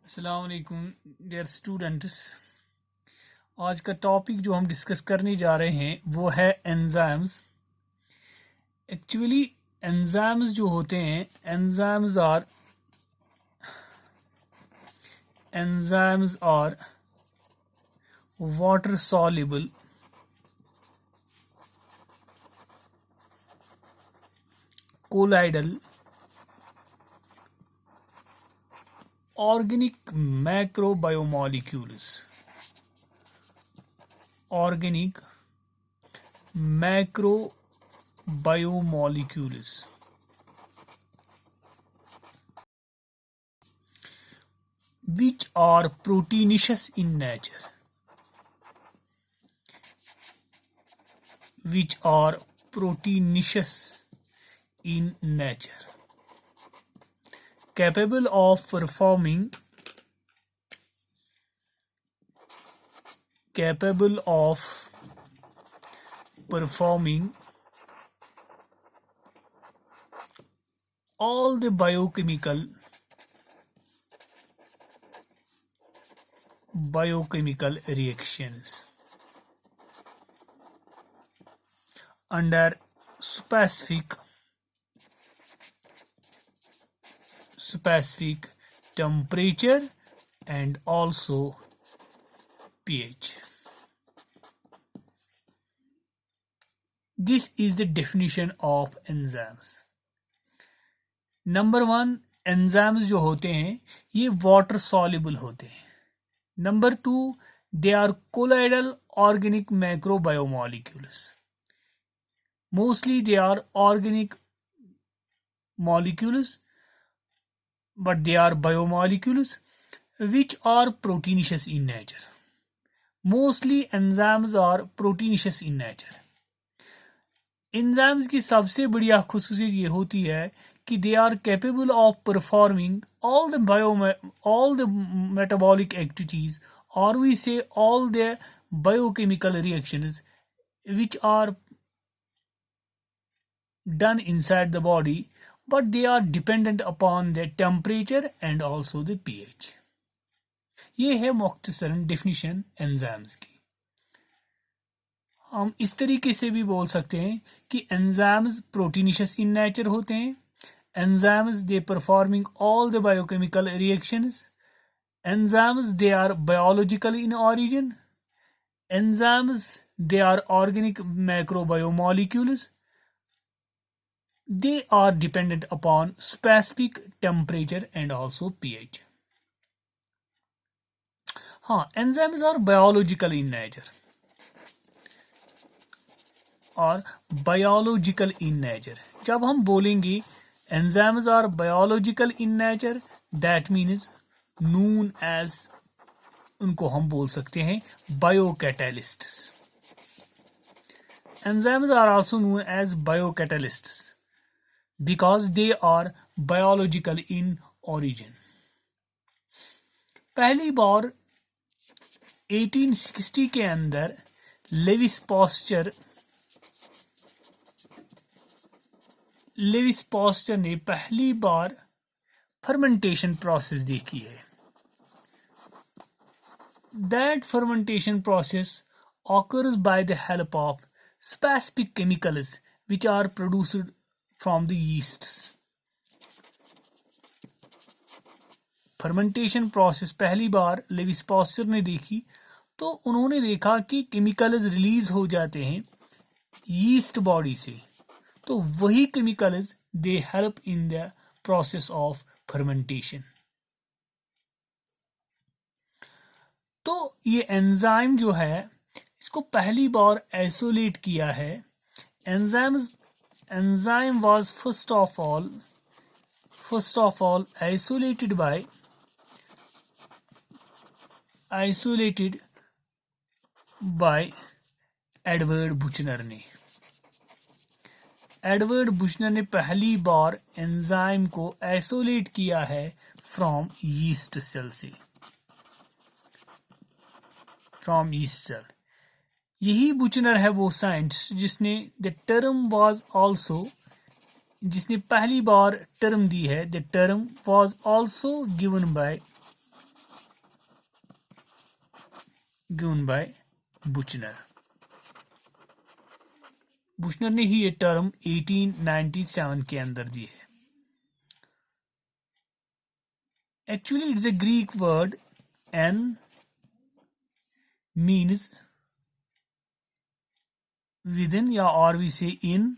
अस्सलाम वालेकुम dear students. आज का टॉपिक जो हम डिस्कस करने जा रहे हैं वो है एंजाइम्स। एक्चुअली एंजाइम्स जो होते हैं enzymes are water soluble colloidal organic macrobiomolecules which are proteinaceous in nature, capable of performing all the biochemical reactions under specific temperature and also pH. This is the definition of enzymes. Number 1, enzymes जो होते हैं ये water soluble होते हैं. Number 2, they are colloidal organic macrobiomolecules. Mostly they are organic molecules, but they are biomolecules which are proteinaceous in nature. Mostly enzymes are proteinaceous in nature. एंजाइम्स की सबसे बढ़िया खुसूसियत ये होती है कि they are capable of performing all the metabolic activities, or we say all the biochemical reactions which are done inside the body, but they are dependent upon the temperature and also the pH. ये है मुख्तसरन definition enzymes की. हम इस तरीके से भी बोल सकते हैं कि एंजाइम्स प्रोटीनिशियस इन नेचर होते हैं. Enzymes they performing all the biochemical reactions. Enzymes they are biological in origin. Enzymes they are organic macrobiomolecules. They are dependent upon specific temperature and also pH. हाँ, enzymes are biological in nature. और biological in nature. जब हम बोलेंगे enzymes are biological in nature, that means known as, उनको हम बोल सकते हैं biocatalysts. Enzymes are also known as biocatalysts because they are biological in origin. पहली बार 1860 के अंदर लेविस पॉस्चर ने पहली बार फर्मेंटेशन प्रोसेस देखी है. That fermentation process occurs by the help of specific chemicals which are produced from the yeasts. Fermentation process पहली बार Levi's posture ने देखी तो उन्होंने देखा कि केमिकल्स रिलीज हो जाते हैं यीस्ट बॉडी से. तो वही chemicals they help in the process of fermentation. तो ये एंजाइम जो है इसको पहली बार आइसोलेट किया है. Enzyme was first of all isolated by Edward Buchner ने. एडवर्ड बुचनर ने पहली बार एंजाइम को आइसोलेट किया है फ्रॉम यीस्ट सेल से. यही बुचनर है वो साइंटिस्ट जिसने पहली बार टर्म दी है. The term was also given by given by Buchner. Buchner ने ही ये टर्म 1897 के अंदर दी है। Actually it's a Greek word, en means within या और वी से इन,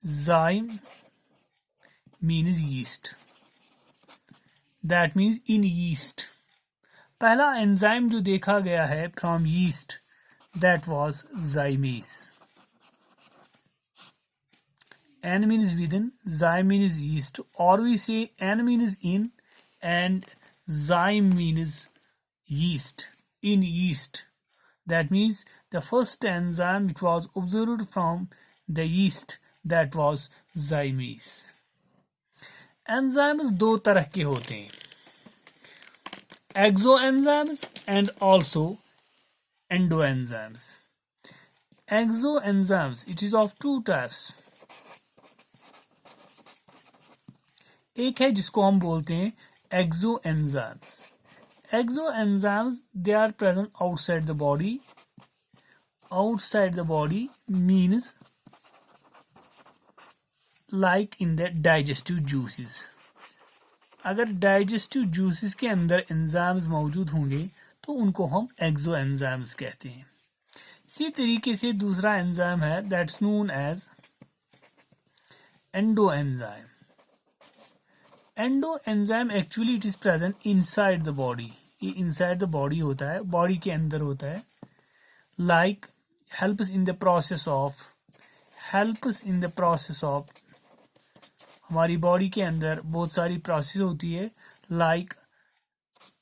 zyme means yeast, that means in yeast। पहला एंजाइम जो देखा गया है from yeast, that was zymes। n means within, zyme means yeast, or we say n means in and zyme means yeast, in yeast। That means the first enzyme which was observed from the yeast, that was zymes। Enzymes दो तरह के होते हैं, exo enzymes and also endo enzymes. Exo enzymes it is of two types. एक है जिसको हम बोलते हैं exo enzymes. Exo enzymes they are present outside the body. Outside the body means like in the digestive juices. अगर digestive juices के अंदर enzymes मौजूद होंगे तो उनको हम एक्सो एंजाइम्स कहते हैं। इसी तरीके से दूसरा एंजाइम है that's known as endo enzyme. Endo enzyme actually it is present inside the body. ये इनसाइड द बॉडी होता है, बॉडी के अंदर होता है। Like helps in the process of हमारी बॉडी के अंदर बहुत सारी प्रोसेस होती है, लाइक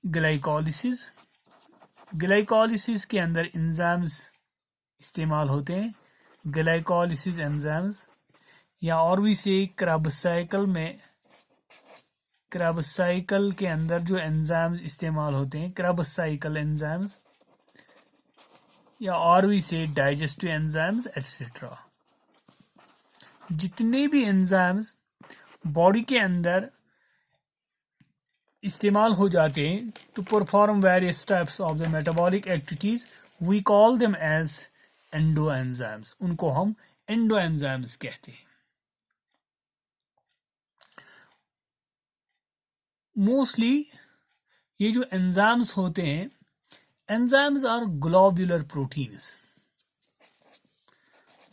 ग्लाइकोलिसिस। ग्लाइकोलिसिस के अंदर एंजाइम्स इस्तेमाल होते हैं, ग्लाइकोलिसिस एंजाइम्स। या और भी से क्रब साइकिल के अंदर जो एंजाइम्स इस्तेमाल होते हैं, क्रब साइकिल एंजाइम्स। या और भी से डाइजेस्टिव एंजाइम्स एटसेट्रा। जितने भी एंजाइम्स बॉडी के अंदर इस्तेमाल हो जाते हैं to perform various types of the metabolic activities, we call them as endo enzymes. उनको हम एंडो एंजाइम्स कहते हैं। मोस्टली ये जो एंजाइम्स होते हैं, enzymes are globular proteins.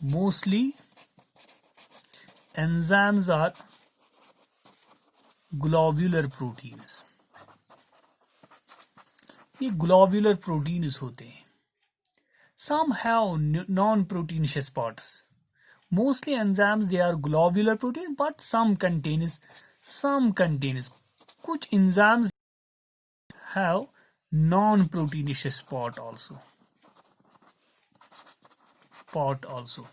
Mostly enzymes are globular proteins. ये ग्लोब्यूलर प्रोटीन्स होते हैं। Some have non proteinaceous parts. Mostly enzymes they are globular protein but some contains कुछ enzymes have non proteinaceous part also.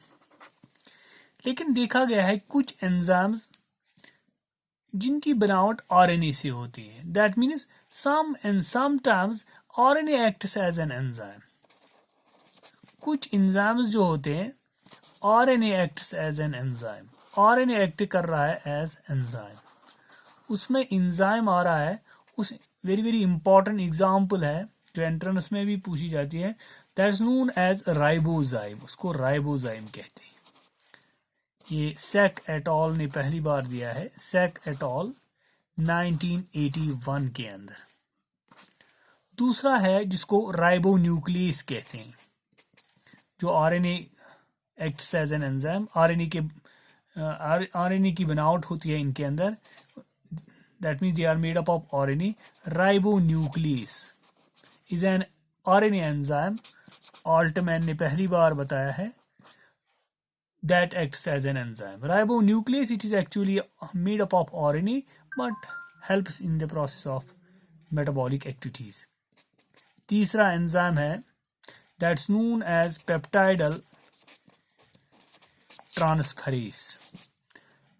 लेकिन देखा गया है कुछ enzymes जिनकी बनावट आरएनए से होती है। That means sometimes RNA acts as an enzyme. कुछ एंजाइम्स जो होते हैं RNA acts as an enzyme. RNA act कर रहा है एज एंजाइम, उसमें एंजाइम आ रहा है। उस वेरी इंपॉर्टेंट एग्जाम्पल है जो एंट्रेंस में भी पूछी जाती है, दैट्स नोन एज राइबोजाइम। उसको राइबोजाइम कहते हैं। ये सैक एट ऑल ने पहली बार दिया है, सैक एट ऑल 1981 के अंदर। दूसरा है जिसको राइबोन्यूक्लियस कहते हैं, जो RNA acts as an enzyme. RNA की बनावट होती है इनके अंदर, that means they are made up of RNA. Ribonuclease is an RNA enzyme, Altman ने पहली बार बताया है, that acts as an enzyme. Ribonuclease, it is actually made up of RNA but helps in the process of metabolic activities. तीसरा enzyme है that's known as peptidal transferase.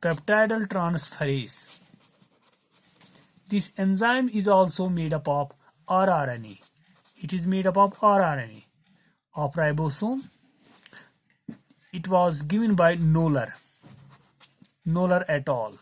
Peptidal transferase. This enzyme is also made up of rRNA. It is made up of rRNA of ribosome. It was given by Knoller et al.